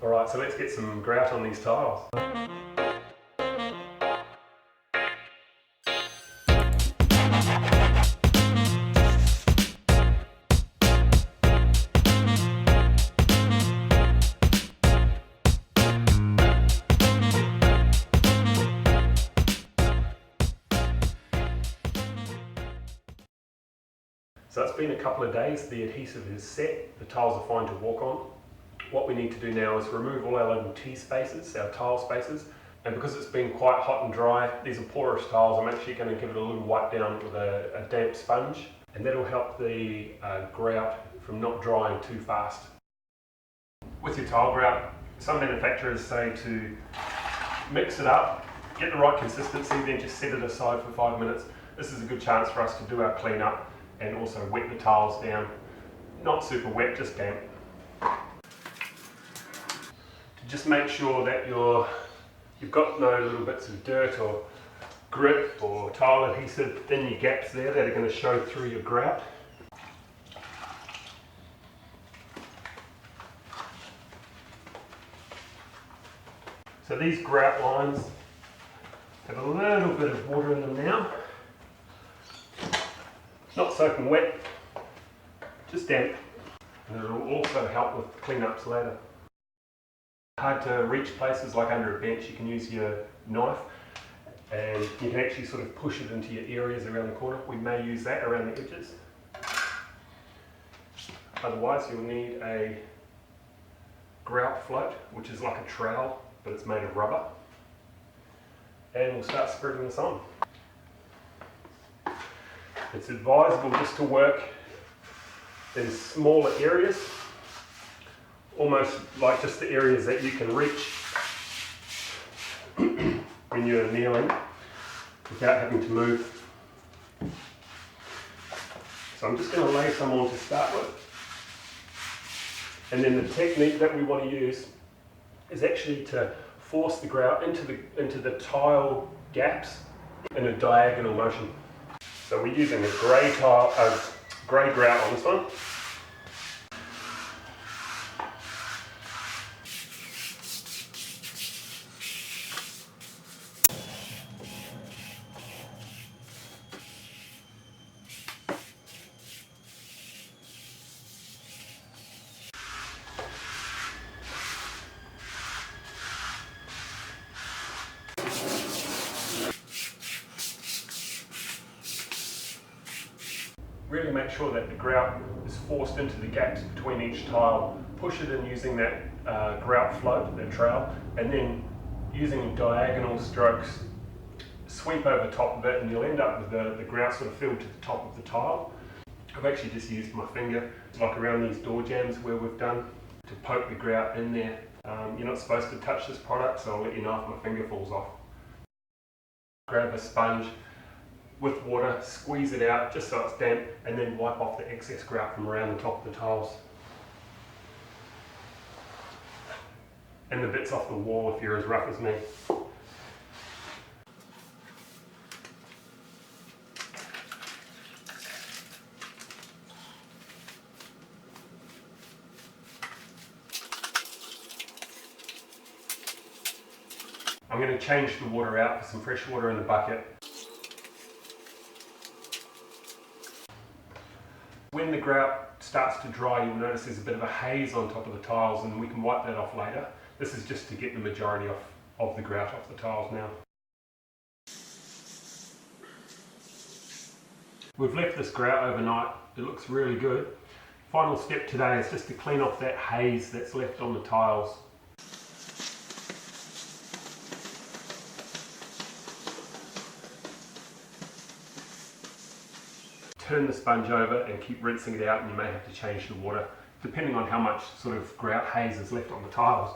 Alright, so let's get some grout on these tiles. So it's been a couple of days, the adhesive is set, the tiles are fine to walk on. What we need to do now is remove all our little T-spaces, our tile spaces, and because it's been quite hot and dry, these are porous tiles, I'm actually going to give it a little wipe down with a damp sponge, and that'll help the grout from not drying too fast. With your tile grout, some manufacturers say to mix it up, get the right consistency, then just set it aside for 5 minutes. This is a good chance for us to do our cleanup and also wet the tiles down. Not super wet, just damp. To just make sure that you've got no little bits of dirt or grit or tile adhesive in your gaps there that are going to show through your grout. So these grout lines have a little bit of water in them now. Not soaking wet, just damp, and it will also help with cleanups later. Hard to reach places like under a bench, you can use your knife and you can actually sort of push it into your areas around the corner. We may use that around the edges. Otherwise you'll need a Grout Float, which is like a trowel but it's made of rubber, and we'll start spreading this on. It's advisable just to work in smaller areas, almost like just the areas that you can reach when you're kneeling without having to move. So I'm just going to lay some on to start with. And then the technique that we want to use is actually to force the grout into the tile gaps in a diagonal motion. So we're using a grey grout on this one. Really make sure that the grout is forced into the gaps between each tile. Push it in using that Grout Float, that trowel, and then using diagonal strokes, sweep over top of it, and you'll end up with the grout sort of filled to the top of the tile. I've actually just used my finger, like around these door jambs where we've done, to poke the grout in there. You're not supposed to touch this product, so I'll let you know if my finger falls off. Grab a sponge with water, squeeze it out just so it's damp, and then wipe off the excess grout from around the top of the tiles. And the bits off the wall if you're as rough as me. I'm going to change the water out for some fresh water in the bucket. When the grout starts to dry, you'll notice there's a bit of a haze on top of the tiles, and we can wipe that off later. This is just to get the majority of the grout off the tiles now. We've left this grout overnight. It looks really good. Final step today is just to clean off that haze that's left on the tiles. Turn the sponge over and keep rinsing it out, and you may have to change the water depending on how much sort of grout haze is left on the tiles.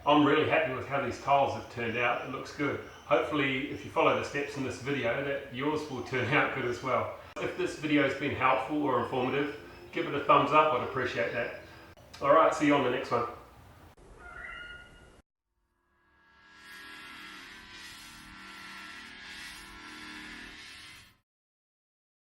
I'm really happy with how these tiles have turned out. It looks good. Hopefully if you follow the steps in this video that yours will turn out good as well. If this video has been helpful or informative, give it a thumbs up, I'd appreciate that. Alright, see you on the next one.